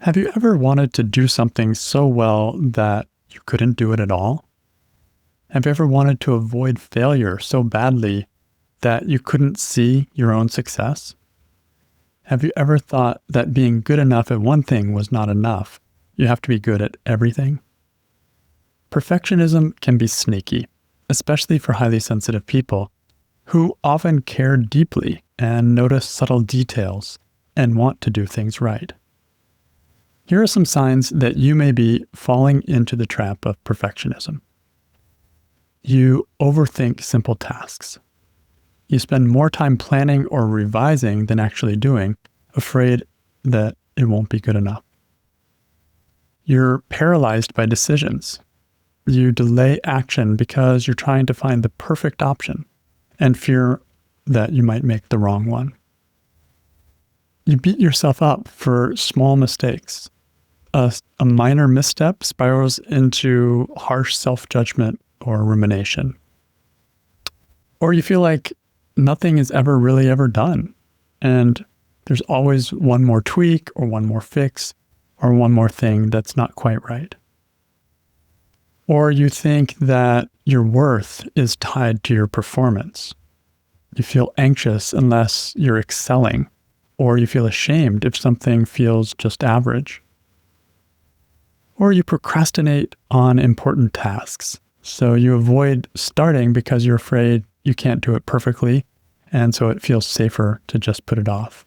Have you ever wanted to do something so well that you couldn't do it at all? Have you ever wanted to avoid failure so badly that you couldn't see your own success? Have you ever thought that being good enough at one thing was not enough? You have to be good at everything? Perfectionism can be sneaky, especially for highly sensitive people who often care deeply and notice subtle details and want to do things right. Here are some signs that you may be falling into the trap of perfectionism. You overthink simple tasks. You spend more time planning or revising than actually doing, afraid that it won't be good enough. You're paralyzed by decisions. You delay action because you're trying to find the perfect option and fear that you might make the wrong one. You beat yourself up for small mistakes. A minor misstep spirals into harsh self-judgment or rumination. Or you feel like nothing is ever done, and there's always one more tweak or one more fix or one more thing that's not quite right. Or you think that your worth is tied to your performance. You feel anxious unless you're excelling, or you feel ashamed if something feels just average. Or you procrastinate on important tasks. So you avoid starting because you're afraid you can't do it perfectly, and so it feels safer to just put it off.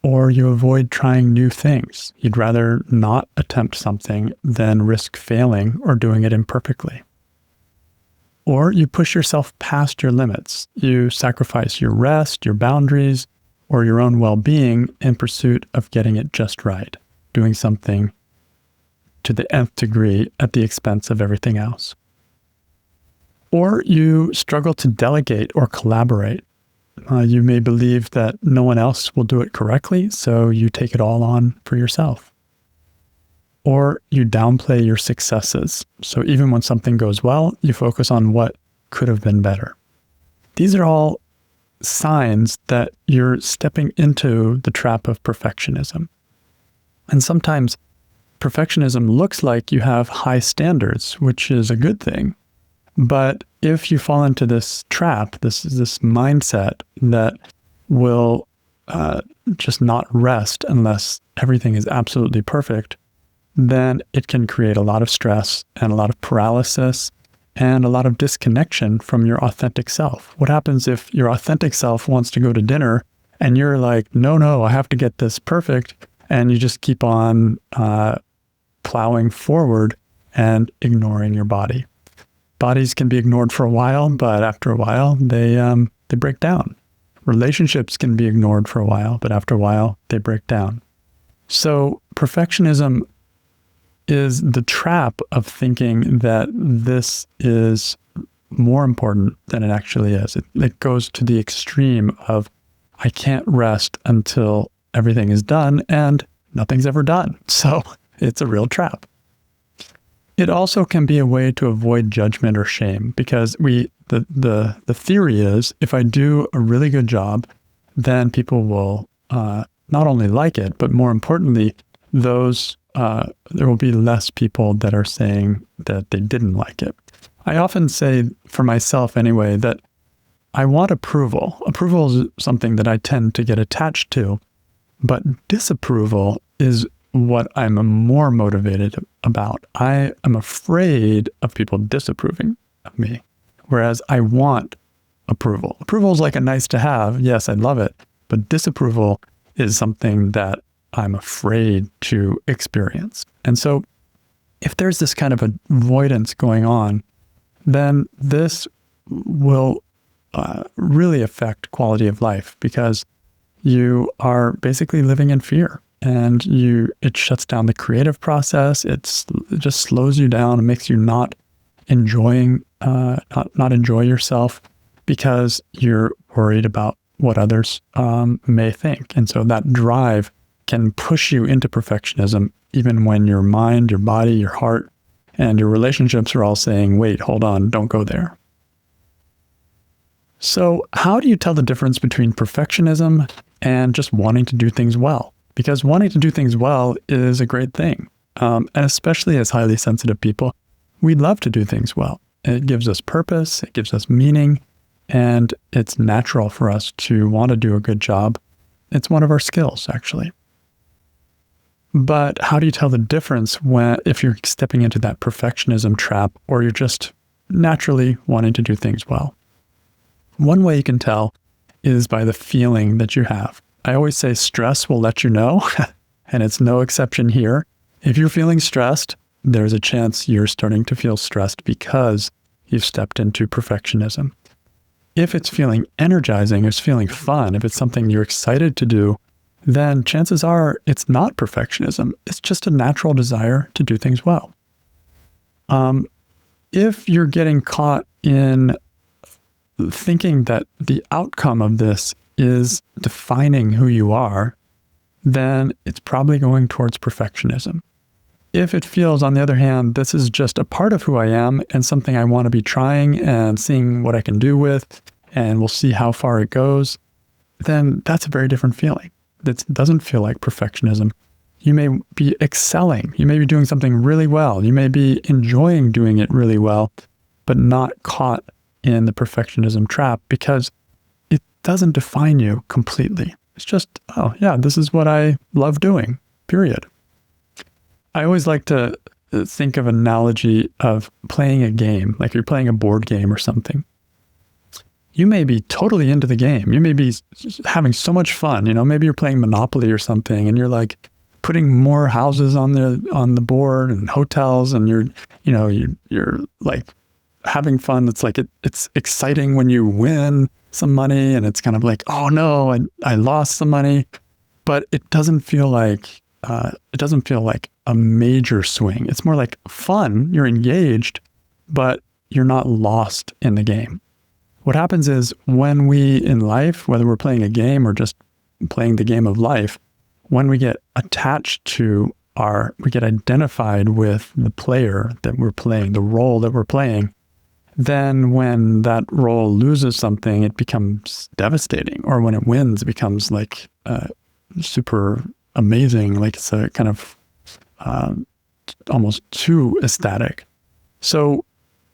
Or you avoid trying new things. You'd rather not attempt something than risk failing or doing it imperfectly. Or you push yourself past your limits. You sacrifice your rest, your boundaries, or your own well-being in pursuit of getting it just right, doing something to the nth degree at the expense of everything else. Or you struggle to delegate or collaborate. You may believe that no one else will do it correctly, so you take it all on for yourself. Or you downplay your successes. So even when something goes well, you focus on what could have been better. These are all signs that you're stepping into the trap of perfectionism. And sometimes perfectionism looks like you have high standards, which is a good thing. But if you fall into this trap, this mindset that will just not rest unless everything is absolutely perfect, then it can create a lot of stress and a lot of paralysis and a lot of disconnection from your authentic self. What happens if your authentic self wants to go to dinner and you're like, no, I have to get this perfect, and you just keep on plowing forward and ignoring your body. Bodies can be ignored for a while, but after a while, they break down. Relationships can be ignored for a while, but after a while, they break down. So perfectionism is the trap of thinking that this is more important than it actually is. It goes to the extreme of, I can't rest until everything is done, and nothing's ever done. So it's a real trap. It also can be a way to avoid judgment or shame, because the theory is, if I do a really good job, then people will not only like it, but more importantly, there will be less people that are saying that they didn't like it. I often say, for myself anyway, that I want approval. Approval is something that I tend to get attached to, but disapproval is what I'm more motivated about. I am afraid of people disapproving of me, whereas I want approval. Approval is like a nice to have. Yes, I love it. But disapproval is something that I'm afraid to experience. And so if there's this kind of avoidance going on, then this will really affect quality of life, because you are basically living in fear. And it shuts down the creative process. It just slows you down and makes you not enjoy yourself, because you're worried about what others may think. And so that drive can push you into perfectionism, even when your mind, your body, your heart, and your relationships are all saying, wait, hold on, don't go there. So how do you tell the difference between perfectionism and just wanting to do things well? because wanting to do things well is a great thing. And especially as highly sensitive people, we love to do things well. It gives us purpose, it gives us meaning, and it's natural for us to want to do a good job. It's one of our skills, actually. But how do you tell the difference if you're stepping into that perfectionism trap, or you're just naturally wanting to do things well? One way you can tell is by the feeling that you have. I always say stress will let you know, and it's no exception here. If you're feeling stressed, there's a chance you're starting to feel stressed because you've stepped into perfectionism. If it's feeling energizing, it's feeling fun, if it's something you're excited to do, then chances are it's not perfectionism. It's just a natural desire to do things well. If you're getting caught in thinking that the outcome of this is defining who you are, then it's probably going towards perfectionism. If it feels, on the other hand, this is just a part of who I am and something I want to be trying and seeing what I can do with, and we'll see how far it goes, then that's a very different feeling. That doesn't feel like perfectionism. You may be excelling. You may be doing something really well. You may be enjoying doing it really well, but not caught in the perfectionism trap because it doesn't define you completely. It's just, oh yeah, this is what I love doing, period. I always like to think of an analogy of playing a game, like you're playing a board game or something. You may be totally into the game. You may be having so much fun. Maybe you're playing Monopoly or something, and you're like putting more houses on the board and hotels, and you're like having fun. It's like it's exciting when you win some money, and it's kind of like, oh no, I lost some money, but it doesn't feel like a major swing. It's more like fun. You're engaged, but you're not lost in the game. What happens is when we in life, whether we're playing a game or just playing the game of life, when we get attached to we get identified with the player that we're playing, the role that we're playing, then when that role loses something, it becomes devastating. Or when it wins, it becomes like super amazing, like it's a kind of almost too ecstatic. So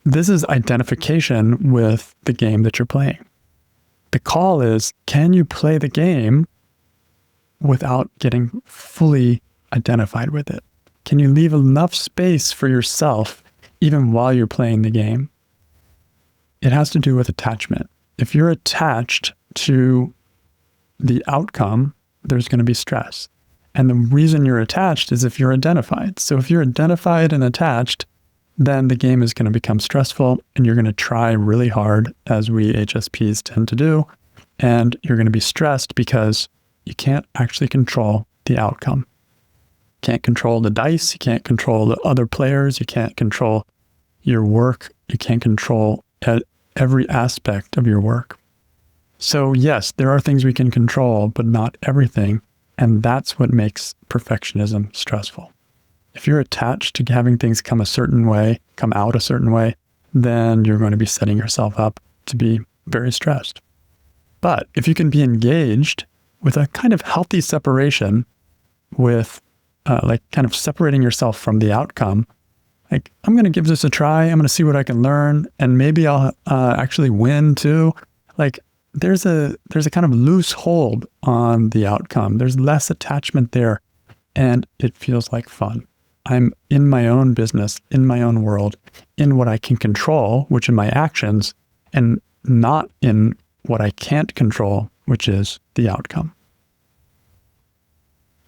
this is identification with the game that you're playing. The call is, can you play the game without getting fully identified with it? Can you leave enough space for yourself even while you're playing the game? It has to do with attachment. If you're attached to the outcome, there's going to be stress. And the reason you're attached is if you're identified. So if you're identified and attached, then the game is going to become stressful and you're going to try really hard, as we HSPs tend to do. And you're going to be stressed because you can't actually control the outcome. You can't control the dice. You can't control the other players. You can't control your work. You can't control every aspect of your work. So yes, there are things we can control, but not everything. And that's what makes perfectionism stressful. If you're attached to having things come out a certain way, then you're going to be setting yourself up to be very stressed. But if you can be engaged with a kind of healthy separation with like kind of separating yourself from the outcome, like, I'm going to give this a try. I'm going to see what I can learn, and maybe I'll actually win too. Like, there's a kind of loose hold on the outcome. There's less attachment there, and it feels like fun. I'm in my own business, in my own world, in what I can control, which are my actions, and not in what I can't control, which is the outcome.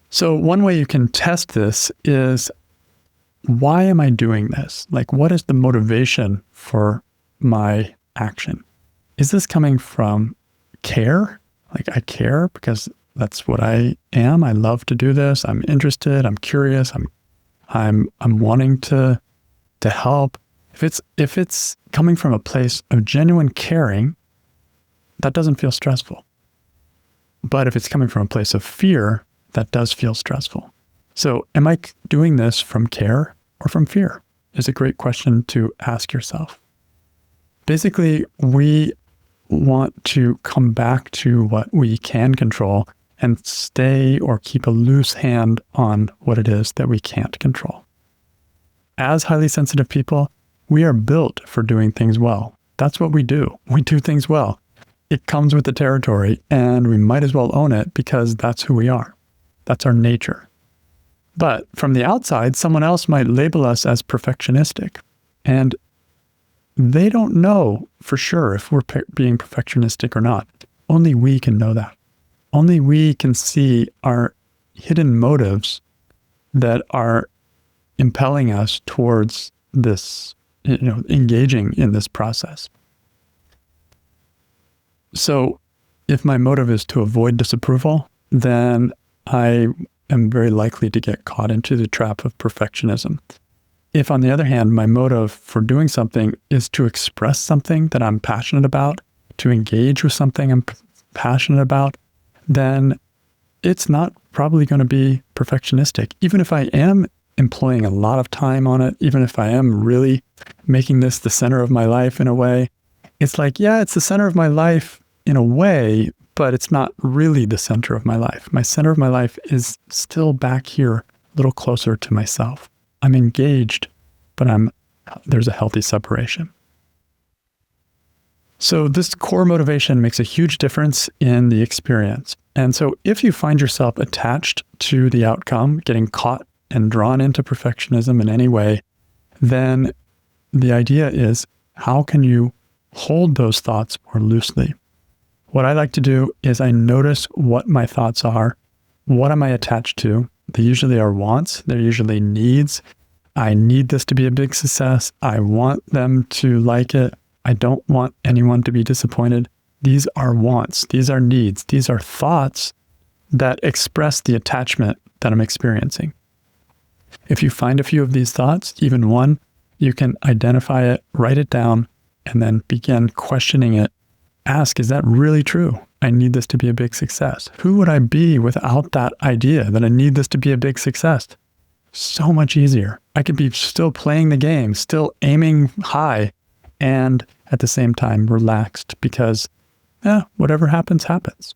So one way you can test this is, why am I doing this? Like, what is the motivation for my action? Is this coming from care? Like, I care because that's what I am. I love to do this. I'm interested. I'm curious. I'm wanting to help. If it's coming from a place of genuine caring, that doesn't feel stressful. But if it's coming from a place of fear, that does feel stressful. So am I doing this from care or from fear? Is a great question to ask yourself. Basically, we want to come back to what we can control and stay or keep a loose hand on what it is that we can't control. As highly sensitive people, we are built for doing things well. That's what we do. We do things well. It comes with the territory, and we might as well own it because that's who we are. That's our nature. But from the outside, someone else might label us as perfectionistic, and they don't know for sure if we're being perfectionistic or not. Only we can know that. Only we can see our hidden motives that are impelling us towards this, engaging in this process. So if my motive is to avoid disapproval, then I am very likely to get caught into the trap of perfectionism. If, on the other hand, my motive for doing something is to express something that I'm passionate about, to engage with something I'm passionate about, then it's not probably going to be perfectionistic. Even if I am employing a lot of time on it, even if I am really making this the center of my life in a way, it's like, yeah, it's the center of my life in a way, but it's not really the center of my life. My center of my life is still back here, a little closer to myself. I'm engaged, but there's a healthy separation. So this core motivation makes a huge difference in the experience. And so if you find yourself attached to the outcome, getting caught and drawn into perfectionism in any way, then the idea is, how can you hold those thoughts more loosely? What I like to do is I notice what my thoughts are. What am I attached to? They usually are wants. They're usually needs. I need this to be a big success. I want them to like it. I don't want anyone to be disappointed. These are wants. These are needs. These are thoughts that express the attachment that I'm experiencing. If you find a few of these thoughts, even one, you can identify it, write it down, and then begin questioning it. Ask, is that really true? I need this to be a big success. Who would I be without that idea that I need this to be a big success? So much easier. I could be still playing the game, still aiming high, and at the same time relaxed because, whatever happens, happens.